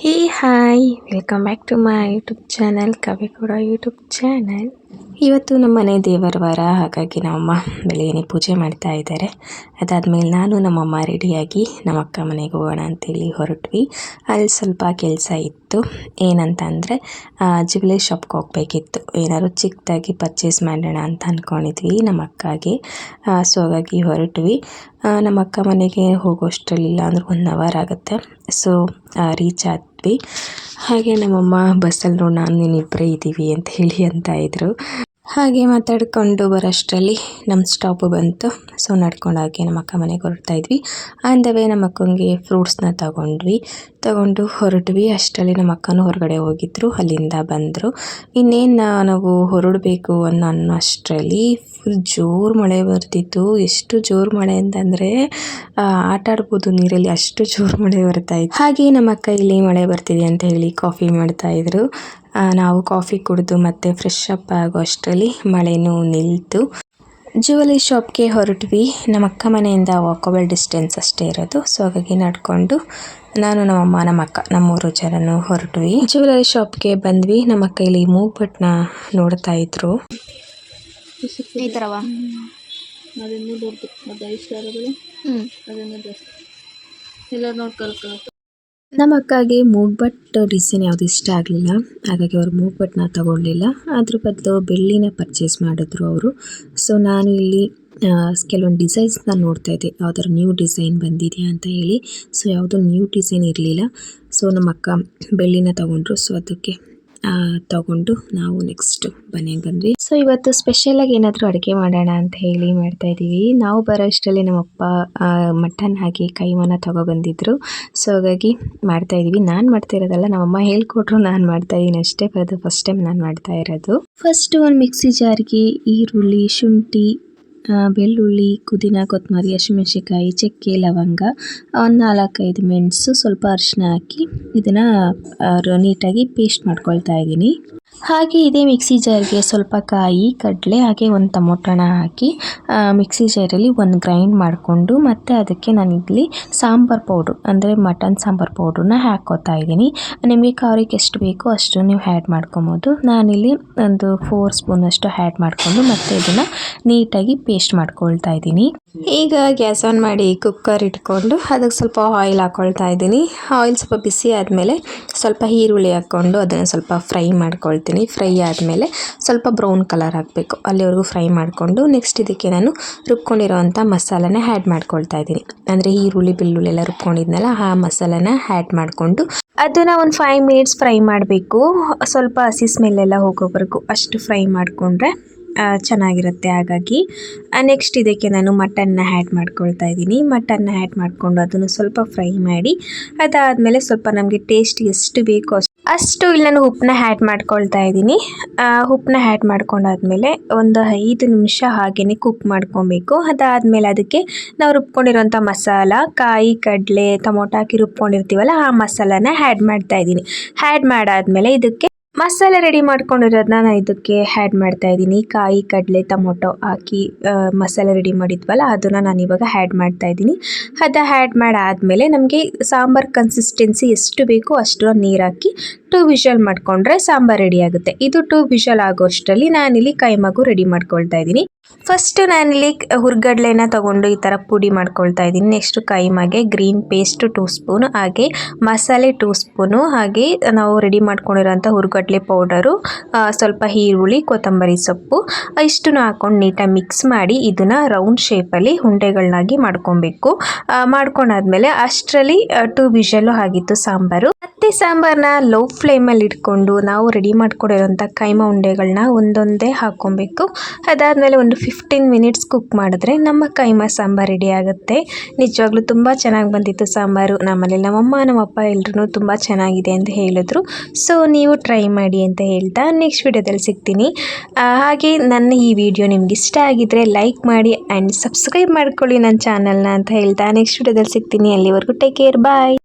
Hey hi welcome back to my YouTube channel Kavigowda YouTube channel. ಇವತ್ತು ನಮ್ಮ ಮನೆ ದೇವರ ವಾರ, ಹಾಗಾಗಿ ನಮ್ಮಮ್ಮ ಬೆಳಗ್ಗೆ ಪೂಜೆ ಮಾಡ್ತಾ ಇದ್ದಾರೆ. ಅದಾದಮೇಲೆ ನಾನು ನಮ್ಮಮ್ಮ ರೆಡಿಯಾಗಿ ನಮ್ಮ ಅಕ್ಕ ಮನೆಗೆ ಹೋಗೋಣ ಅಂತೇಳಿ ಹೊರಟ್ವಿ. ಅಲ್ಲಿ ಸ್ವಲ್ಪ ಕೆಲಸ ಇತ್ತು. ಏನಂತ ಅಂದರೆ ಜ್ಯುವೆಲರಿ ಶಾಪ್ಗೆ ಹೋಗಬೇಕಿತ್ತು. ಏನಾದ್ರು ಚಿಕ್ಕದಾಗಿ ಪರ್ಚೇಸ್ ಮಾಡೋಣ ಅಂತ ಅಂದ್ಕೊಂಡಿದ್ವಿ ನಮ್ಮ ಅಕ್ಕಗೆ. ಸೊ ಹಾಗಾಗಿ ಹೊರಟ್ವಿ. ನಮ್ಮ ಅಕ್ಕ ಮನೆಗೆ ಹೋಗೋಷ್ಟರಲ್ಲಿಲ್ಲ ಅಂದ್ರೆ 1 ಅವರ್ ಆಗುತ್ತೆ. ಸೊ ರೀಚ್ ಆದ್ವಿ. ಹಾಗೆ ನಮ್ಮಮ್ಮ ಬಸ್ಸಲ್ಲಿ ನೋಡಿ ನಾನು ನೀನಿಬ್ಬರೇ ಇದ್ದೀವಿ ಅಂತ ಹೇಳಿ ಅಂತ ಇದ್ರು. ಹಾಗೆ ಮಾತಾಡಿಕೊಂಡು ಬರೋಷ್ಟರಲ್ಲಿ ನಮ್ಮ ಸ್ಟಾಪು ಬಂತು. ಸೊ ನಡ್ಕೊಂಡಾಗಿ ನಮ್ಮ ಅಕ್ಕ ಮನೆಗೆ ಹೊರಡ್ತಾ ಇದ್ವಿ. ಆನ್ ದ ವೇ ನಮ್ಮ ಅಕ್ಕಂಗೆ ಫ್ರೂಟ್ಸ್ನ ತಗೊಂಡು ಹೊರಟ್ವಿ. ಅಷ್ಟರಲ್ಲಿ ನಮ್ಮ ಅಕ್ಕನೂ ಹೊರಗಡೆ ಹೋಗಿದ್ರು, ಅಲ್ಲಿಂದ ಬಂದರು. ಇನ್ನೇನು ನಾವು ಹೊರಡಬೇಕು ಅನ್ನೋ ಅಷ್ಟರಲ್ಲಿ ಫುಲ್ ಜೋರು ಮಳೆ ಬರ್ತಿತ್ತು. ಎಷ್ಟು ಜೋರು ಮಳೆ ಅಂತಂದರೆ ಆಟ ಆಡ್ಬೋದು ನೀರಲ್ಲಿ, ಅಷ್ಟು ಜೋರು ಮಳೆ ಬರ್ತಾಯಿತ್ತು. ಹಾಗೆ ನಮ್ಮ ಅಕ್ಕ ಇಲ್ಲಿ ಮಳೆ ಬರ್ತಿದೆ ಅಂತ ಹೇಳಿ ಕಾಫಿ ಮಾಡ್ತಾಯಿದ್ರು. ನಾವು ಕಾಫಿ ಕುಡಿದು ಮತ್ತೆ ಫ್ರೆಶ್ ಅಪ್ ಆಗೋ ಅಷ್ಟರಲ್ಲಿ ಮಳೆನೂ ನಿಲ್ತು. ಜ್ಯುವೆಲರಿ ಶಾಪ್ಗೆ ಹೊರಟ್ವಿ. ನಮ್ಮ ಅಕ್ಕ ಮನೆಯಿಂದ ವಾಕಬಲ್ ಡಿಸ್ಟೆನ್ಸ್ ಅಷ್ಟೇ ಇರೋದು. ಸೊ ಹಾಗಾಗಿ ನಡ್ಕೊಂಡು ನಾನು ನಮ್ಮಮ್ಮ ನಮ್ಮ ಅಕ್ಕ ನಮ್ಮ 3 ಜನನು ಹೊರಟ್ವಿ. ಜ್ಯುವೆಲರಿ ಶಾಪ್ಗೆ ಬಂದ್ವಿ. ನಮ್ಮ ಅಕ್ಕ ಇಲ್ಲಿ ಮೂಗ್ಬಟ್ಟನ್ನ ನೋಡ್ತಾ ಇದ್ರು. ಈ ಥರವಾ ಅದನ್ನು ದೊಡ್ಡದು ಮತ್ತು 5 ಸ್ಟಾರ್ಗಳು ಅದನ್ನು ಜಾಸ್ತಿ ಎಲ್ಲರೂ ನೋಡಿ ಕಲ್ಕೊಳ್ಳೋದು. ನಮ್ಮ ಅಕ್ಕಗೆ ಮೂಗ್ಬಟ್ ಡಿಸೈನ್ ಯಾವುದು ಇಷ್ಟ ಆಗಲಿಲ್ಲ, ಹಾಗಾಗಿ ಅವರು ಮೂಗ್ಬಟ್ಟನ್ನ ತಗೊಳ್ಳಿಲ್ಲ. ಅದ್ರ ಬದಲು ಬೆಳ್ಳಿನ ಪರ್ಚೇಸ್ ಮಾಡಿದ್ರು ಅವರು. ಸೊ ನಾನು ಇಲ್ಲಿ ಕೆಲವೊಂದು ಡಿಸೈನ್ಸ್ನ ನೋಡ್ತಾ ಇದ್ದೆ, ಯಾವ್ದಾದ್ರು ನ್ಯೂ ಡಿಸೈನ್ ಬಂದಿದೆಯಾ ಅಂತ ಹೇಳಿ. ಸೊ ಯಾವುದೋ ನ್ಯೂ ಡಿಸೈನ್ ಇರಲಿಲ್ಲ. ಸೊ ನಮ್ಮ ಅಕ್ಕ ಬೆಳ್ಳಿನ ತಗೊಂಡ್ರು. ಸೊ ಅದಕ್ಕೆ ತಗೊಂಡು ನಾವು ನೆಕ್ಸ್ಟ್ ಮನೆಗೆ ಬಂದ್ವಿ. ಸೊ ಇವತ್ತು ಸ್ಪೆಷಲಾಗಿ ಏನಾದರೂ ಅಡುಗೆ ಮಾಡೋಣ ಅಂತ ಹೇಳಿ ಮಾಡ್ತಾ ಇದ್ದೀವಿ. ನಾವು ಬರೋ ಅಷ್ಟರಲ್ಲಿ ನಮ್ಮಪ್ಪ ಮಟನ್ ಹಾಕಿ ಕೈಮಾನ ತಗೊಬಂದಿದ್ರು. ಸೊ ಹಾಗಾಗಿ ಮಾಡ್ತಾ ಇದ್ದೀವಿ. ನಾನು ಮಾಡ್ತಾ ಇರೋದಲ್ಲ, ನಮ್ಮಮ್ಮ ಹೇಳ್ಕೊಟ್ರು, ನಾನು ಮಾಡ್ತಾ ಇದ್ದೀನಿ ಅಷ್ಟೇ. ಬರೋದು ಫಸ್ಟ್ ಟೈಮ್ ನಾನು ಮಾಡ್ತಾ ಇರೋದು. ಫಸ್ಟ್ ಒಂದು ಮಿಕ್ಸಿ ಜಾರ್ಗೆ ಈರುಳ್ಳಿ, ಶುಂಠಿ, ಬೆಳ್ಳುಳ್ಳಿ, ಪುದೀನ, ಕೊತ್ತಂಬರಿ, ಹಸಿಮೆಣಸಿನಕಾಯಿ, ಚಕ್ಕೆ, ಲವಂಗ, ಒಂದು 4-5 ಮೆಣಸು, ಸ್ವಲ್ಪ ಅರಿಶಿನ ಹಾಕಿ ಇದನ್ನು ನೀಟಾಗಿ ಪೇಸ್ಟ್ ಮಾಡ್ಕೊಳ್ತಾ ಇದ್ದೀನಿ. ಹಾಗೆ ಇದೇ ಮಿಕ್ಸಿ ಜಾರ್ಗೆ ಸ್ವಲ್ಪ ಕಾಯಿ, ಕಡಲೆ, ಹಾಗೆ ಒಂದು ಟೊಮೊಟೊನ ಹಾಕಿ ಮಿಕ್ಸಿ ಜಾರಲ್ಲಿ ಒಂದು ಗ್ರೈಂಡ್ ಮಾಡಿಕೊಂಡು ಮತ್ತೆ ಅದಕ್ಕೆ ನಾನಿಲ್ಲಿ ಸಾಂಬಾರು ಪೌಡ್ರು ಅಂದರೆ ಮಟನ್ ಸಾಂಬಾರು ಪೌಡ್ರನ್ನ ಹಾಕ್ಕೋತಾ ಇದ್ದೀನಿ. ನಿಮಗೆ ಖಾರಕ್ಕೆ ಎಷ್ಟು ಬೇಕೋ ಅಷ್ಟು ನೀವು ಆ್ಯಡ್ ಮಾಡ್ಕೊಬೋದು. ನಾನಿಲ್ಲಿ ಒಂದು 4 ಸ್ಪೂನಷ್ಟು ಆ್ಯಡ್ ಮಾಡಿಕೊಂಡು ಮತ್ತೆ ಇದನ್ನು ನೀಟಾಗಿ ಪೇಸ್ಟ್ ಮಾಡ್ಕೊಳ್ತಾ ಇದ್ದೀನಿ. ಈಗ ಗ್ಯಾಸ್ ಆನ್ ಮಾಡಿ ಕುಕ್ಕರ್ ಇಟ್ಕೊಂಡು ಅದಕ್ಕೆ ಸ್ವಲ್ಪ ಆಯಿಲ್ ಹಾಕ್ಕೊಳ್ತಾ ಇದ್ದೀನಿ. ಆಯಿಲ್ ಸ್ವಲ್ಪ ಬಿಸಿ ಆದಮೇಲೆ ಸ್ವಲ್ಪ ಈರುಳ್ಳಿ ಹಾಕ್ಕೊಂಡು ಅದನ್ನು ಸ್ವಲ್ಪ ಫ್ರೈ ಮಾಡ್ಕೊಳ್ತೀನಿ. ಫ್ರೈ ಆದಮೇಲೆ ಸ್ವಲ್ಪ ಬ್ರೌನ್ ಕಲರ್ ಹಾಕಬೇಕು, ಅಲ್ಲಿವರೆಗೂ ಫ್ರೈ ಮಾಡಿಕೊಂಡು ನೆಕ್ಸ್ಟ್ ಇದಕ್ಕೆ ನಾನು ರುಬ್ಕೊಂಡಿರೋವಂಥ ಮಸಾಲನ ಆ್ಯಡ್ ಮಾಡ್ಕೊಳ್ತಾ ಇದ್ದೀನಿ. ಅಂದರೆ ಈರುಳ್ಳಿ, ಬೆಳ್ಳುಳ್ಳಿ ಎಲ್ಲ ರುಬ್ಕೊಂಡಿದ್ನಲ್ಲ, ಆ ಮಸಾಲನ ಆ್ಯಡ್ ಮಾಡಿಕೊಂಡು ಅದನ್ನು ಒಂದು 5 ಮಿನಿಟ್ಸ್ ಫ್ರೈ ಮಾಡಬೇಕು. ಸ್ವಲ್ಪ ಹಸಿ ಸ್ಮೆಲ್ಲೆಲ್ಲ ಹೋಗೋವರೆಗೂ ಅಷ್ಟು ಫ್ರೈ ಮಾಡಿಕೊಂಡ್ರೆ ಚೆನ್ನಾಗಿರುತ್ತೆ. ಹಾಗಾಗಿ ನೆಕ್ಸ್ಟ್ ಇದಕ್ಕೆ ನಾನು ಮಟನ್ನ ಆ್ಯಡ್ ಮಾಡ್ಕೊಳ್ತಾ ಇದ್ದೀನಿ. ಮಟನ್ನ ಆ್ಯಡ್ ಮಾಡಿಕೊಂಡು ಅದನ್ನು ಸ್ವಲ್ಪ ಫ್ರೈ ಮಾಡಿ ಅದಾದಮೇಲೆ ಸ್ವಲ್ಪ ನಮಗೆ ಟೇಸ್ಟ್ ಎಷ್ಟು ಬೇಕೋ ಅಷ್ಟು ಇಲ್ಲಿ ನಾನು ಉಪ್ಪನ್ನ ಆ್ಯಡ್ ಮಾಡ್ಕೊಳ್ತಾ ಇದ್ದೀನಿ. ಉಪ್ಪನ್ನ ಆ್ಯಡ್ ಮಾಡ್ಕೊಂಡಾದ್ಮೇಲೆ ಒಂದು 5 ನಿಮಿಷ ಹಾಗೆಯೇ ಕುಕ್ ಮಾಡ್ಕೊಬೇಕು. ಅದಾದಮೇಲೆ ಅದಕ್ಕೆ ನಾವು ರುಬ್ಕೊಂಡಿರೋಂಥ ಮಸಾಲ, ಕಾಯಿ, ಕಡಲೆ, ಟೊಮೊಟೊ ಹಾಕಿ ರುಬ್ಕೊಂಡಿರ್ತೀವಲ್ಲ, ಆ ಮಸಾಲಾನ ಆ್ಯಡ್ ಮಾಡ್ತಾ ಇದ್ದೀನಿ. ಆ್ಯಡ್ ಮಾಡಾದಮೇಲೆ ಇದಕ್ಕೆ ಮಸಾಲೆ ರೆಡಿ ಮಾಡ್ಕೊಂಡಿರೋದನ್ನ ನಾನು ಇದಕ್ಕೆ ಆ್ಯಡ್ ಮಾಡ್ತಾ ಇದ್ದೀನಿ. ಕಾಯಿ, ಕಡಲೆ, ಟೊಮೊಟೊ ಹಾಕಿ ಮಸಾಲೆ ರೆಡಿ ಮಾಡಿದ್ವಲ್ಲ, ಅದನ್ನು ನಾನು ಇವಾಗ ಆ್ಯಡ್ ಮಾಡ್ತಾ ಇದ್ದೀನಿ. ಅದು ಆ್ಯಡ್ ಮಾಡಾದಮೇಲೆ ನಮಗೆ ಸಾಂಬಾರು ಕನ್ಸಿಸ್ಟೆನ್ಸಿ ಎಷ್ಟು ಬೇಕೋ ಅಷ್ಟು ನೀರು ಹಾಕಿ 2 ವಿಷಲ್ ಮಾಡಿಕೊಂಡ್ರೆ ಸಾಂಬಾರು ರೆಡಿ ಆಗುತ್ತೆ. ಇದು 2 ವಿಷಲ್ ಆಗೋಷ್ಟರಲ್ಲಿ ನಾನಿಲ್ಲಿ ಕೈಮಗು ರೆಡಿ ಮಾಡ್ಕೊಳ್ತಾ ಇದ್ದೀನಿ. ಫಸ್ಟು ನಾನಿಲ್ಲಿ ಹುರ್ಗಡ್ಲೆನ ತೊಗೊಂಡು ಈ ಥರ ಪುಡಿ ಮಾಡ್ಕೊಳ್ತಾ ಇದ್ದೀನಿ. ನೆಕ್ಸ್ಟು ಕೈಮಾಗೆ ಗ್ರೀನ್ ಪೇಸ್ಟ್ 2 ಸ್ಪೂನು, ಹಾಗೆ ಮಸಾಲೆ 2 ಸ್ಪೂನು, ಹಾಗೆ ನಾವು ರೆಡಿ ಮಾಡ್ಕೊಂಡಿರೋಂಥ ಹುರ್ಗಡ್ಲೆ ಪೌಡರು, ಸ್ವಲ್ಪ ಈರುಳ್ಳಿ, ಕೊತ್ತಂಬರಿ ಸೊಪ್ಪು, ಇಷ್ಟನ್ನು ಹಾಕ್ಕೊಂಡು ನೀಟಾಗಿ ಮಿಕ್ಸ್ ಮಾಡಿ ಇದನ್ನು ರೌಂಡ್ ಶೇಪಲ್ಲಿ ಉಂಡೆಗಳನ್ನಾಗಿ ಮಾಡ್ಕೊಬೇಕು. ಮಾಡ್ಕೊಂಡಾದ್ಮೇಲೆ ಅಷ್ಟರಲ್ಲಿ 2 ವಿಷಲ್ಲು ಆಗಿತ್ತು ಸಾಂಬಾರು. ಮತ್ತೆ ಸಾಂಬಾರನ್ನ ಲೋ ಫ್ಲೇಮಲ್ಲಿ ಇಟ್ಕೊಂಡು ನಾವು ರೆಡಿ ಮಾಡ್ಕೊಂಡಿರೋಂಥ ಕೈಮಾ ಉಂಡೆಗಳನ್ನ ಒಂದೊಂದೇ ಹಾಕ್ಕೊಬೇಕು. ಅದಾದಮೇಲೆ ಒಂದು 15 ಮಿನಿಟ್ಸ್ ಕುಕ್ ಮಾಡಿದ್ರೆ ನಮ್ಮ ಕೈಮಾ ಸಾಂಬಾರು ರೆಡಿ ಆಗುತ್ತೆ. ನಿಜವಾಗ್ಲೂ ತುಂಬ ಚೆನ್ನಾಗಿ ಬಂದಿತ್ತು ಸಾಂಬಾರು. ನಮ್ಮನೇಲಿ ನಮ್ಮಮ್ಮ, ನಮ್ಮಪ್ಪ ಎಲ್ಲರೂ ತುಂಬ ಚೆನ್ನಾಗಿದೆ ಅಂತ ಹೇಳಿದ್ರು. ಸೊ ನೀವು ಟ್ರೈ ಮಾಡಿ ಅಂತ ಹೇಳ್ತಾ ನೆಕ್ಸ್ಟ್ ವಿಡಿಯೋದಲ್ಲಿ ಸಿಗ್ತೀನಿ. ಹಾಗೆ ನನ್ನ ಈ ವಿಡಿಯೋ ನಿಮ್ಗೆ ಇಷ್ಟ ಆಗಿದ್ರೆ ಲೈಕ್ ಮಾಡಿ ಆ್ಯಂಡ್ ಸಬ್ಸ್ಕ್ರೈಬ್ ಮಾಡ್ಕೊಳ್ಳಿ ನನ್ನ ಚಾನಲ್ನ ಅಂತ ಹೇಳ್ತಾ ನೆಕ್ಸ್ಟ್ ವಿಡಿಯೋದಲ್ಲಿ ಸಿಗ್ತೀನಿ. ಅಲ್ಲಿವರೆಗೂ ಟೇಕ್ ಕೇರ್, ಬಾಯ್.